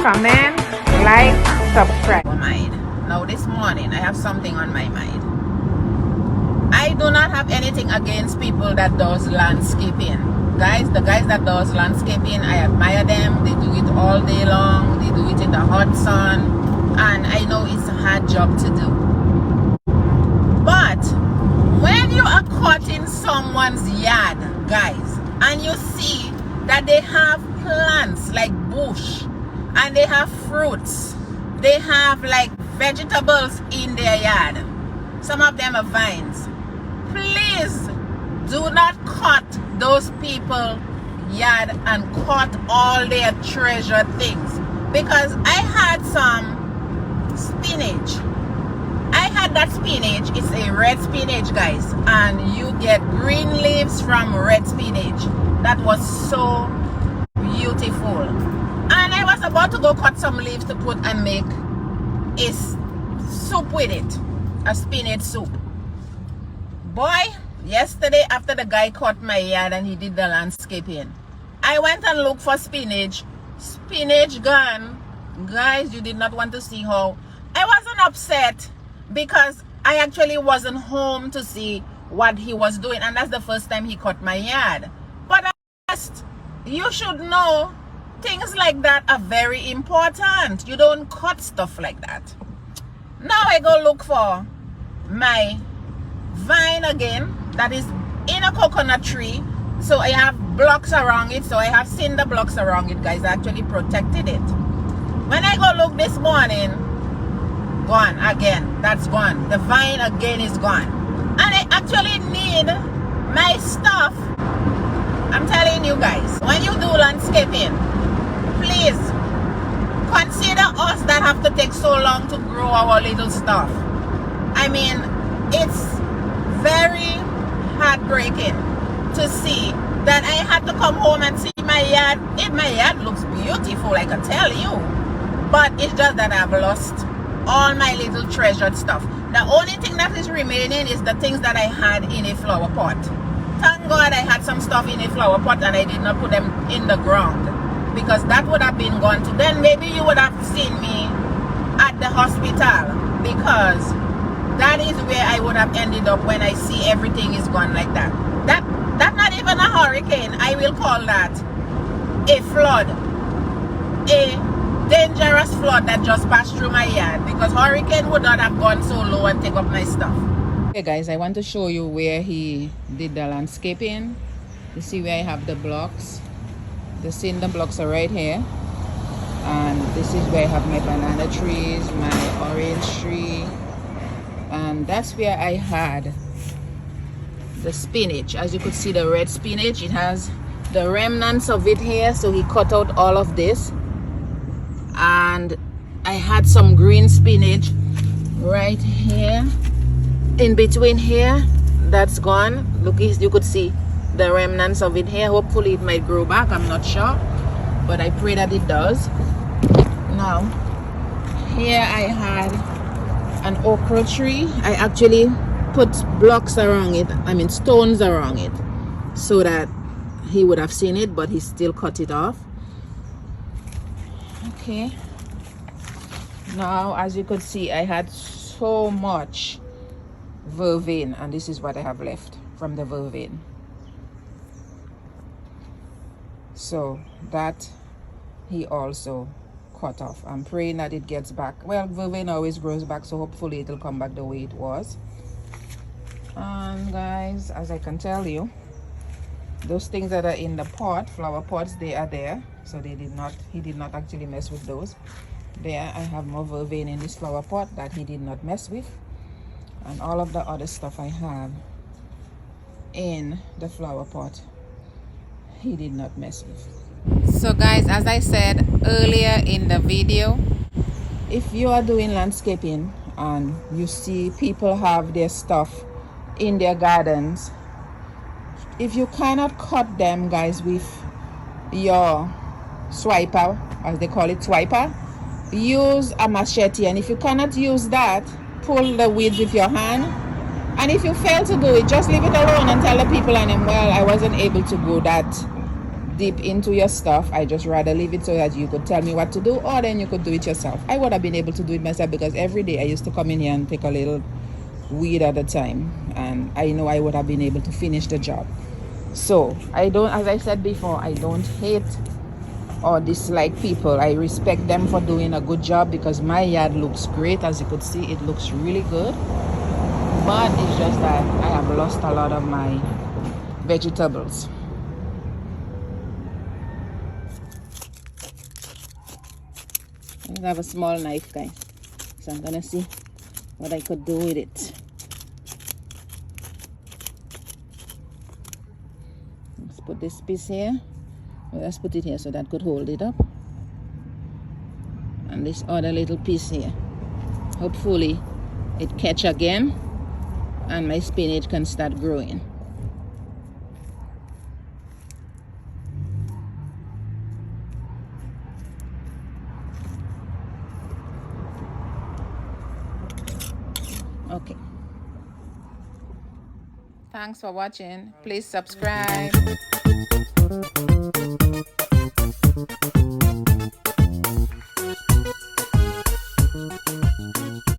comment, like, subscribe. Now this morning, I have something on my mind. I do not have anything against people that does landscaping. The guys that does landscaping, I admire them. They do it all day long. They do it in the hot sun. And I know it's a hard job to do. But when you are cutting someone's yard, guys, and you see that they have plants like bush, and they have fruits, they have like vegetables in their yard, some of them are vines, please do not cut those people yard and cut all their treasured things. Because I had some spinach. I had that spinach. It's a red spinach, guys, and you get green leaves from red spinach. That was so beautiful. And I was about to go cut some leaves to put and make a soup with it, a spinach soup. Boy, yesterday after the guy cut my yard and he did the landscaping, I went and looked for spinach. Spinach gone. Guys, you did not want to see how I wasn't upset, because I actually wasn't home to see what he was doing, and that's the first time he cut my yard. But you should know things like that are very important. You don't cut stuff like that. Now I go look for my vine again that is in a coconut tree. So I have blocks around it. So I have cinder blocks around it, guys. I actually protected it. When I go look this morning, gone again. That's gone. The vine again is gone. And I actually need my stuff. I'm telling you guys, when you do landscaping, please consider us that have to take so long to grow our little stuff. I mean, it's very heartbreaking to see that I had to come home and see my yard. My yard looks beautiful, I can tell you, but it's just that I've lost all my little treasured stuff. The only thing that is remaining is the things that I had in a flower pot. Thank God I had some stuff in a flower pot and I did not put them in the ground, because that would have been gone too. Then maybe you would have seen me at the hospital, because that is where I would have ended up when I see everything is gone like that. That's not even a hurricane. I will call that a flood. A dangerous flood that just passed through my yard, because hurricane would not have gone so low and take up my stuff. Okay guys, I want to show you where he did the landscaping. You see where I have the blocks. The cinder blocks are right here, and this is where I have my banana trees, my orange tree, and that's where I had the spinach. As you could see, the red spinach, it has the remnants of it here, so he cut out all of this. And I had some green spinach right here, in between here. That's gone. Look, you could see the remnants of it here. Hopefully it might grow back, I'm not sure, but I pray that it does. Now here I had an okra tree. I actually put blocks around it, I mean stones around it, so that he would have seen it, but he still cut it off. Okay, now as you could see, I had so much vervain, and this is what I have left from the vervain. So that he also cut off. I'm praying that it gets back. Well, vervain always grows back, so hopefully it'll come back the way it was. And guys, as I can tell you, those things that are in the pot, flower pots, they are there, so he did not actually mess with those. There I have more vervain in this flower pot that he did not mess with, and all of the other stuff I have in the flower pot he did not mess with. So guys, as I said earlier in the video, if you are doing landscaping and you see people have their stuff in their gardens, if you cannot cut them, guys, with your swiper, as they call it, swiper, use a machete. And if you cannot use that, pull the weeds with your hand. And if you fail to do it, just leave it alone and tell the people, and well, I wasn't able to go that deep into your stuff. I just rather leave it so that you could tell me what to do, or then you could do it yourself. I would have been able to do it myself because every day I used to come in here and take a little weed at a time, and I know I would have been able to finish the job. So I don't, as I said before, I don't hate or dislike people. I respect them for doing a good job because my yard looks great. As you could see, it looks really good, but it's just that I have lost a lot of my vegetables. I have a small knife, guys, so I'm gonna see what I could do with it. Let's put this piece here. Well, let's put it here so that could hold it up, and this other little piece here. Hopefully it catch again and my spinach can start growing. Okay. Thanks for watching. Please subscribe.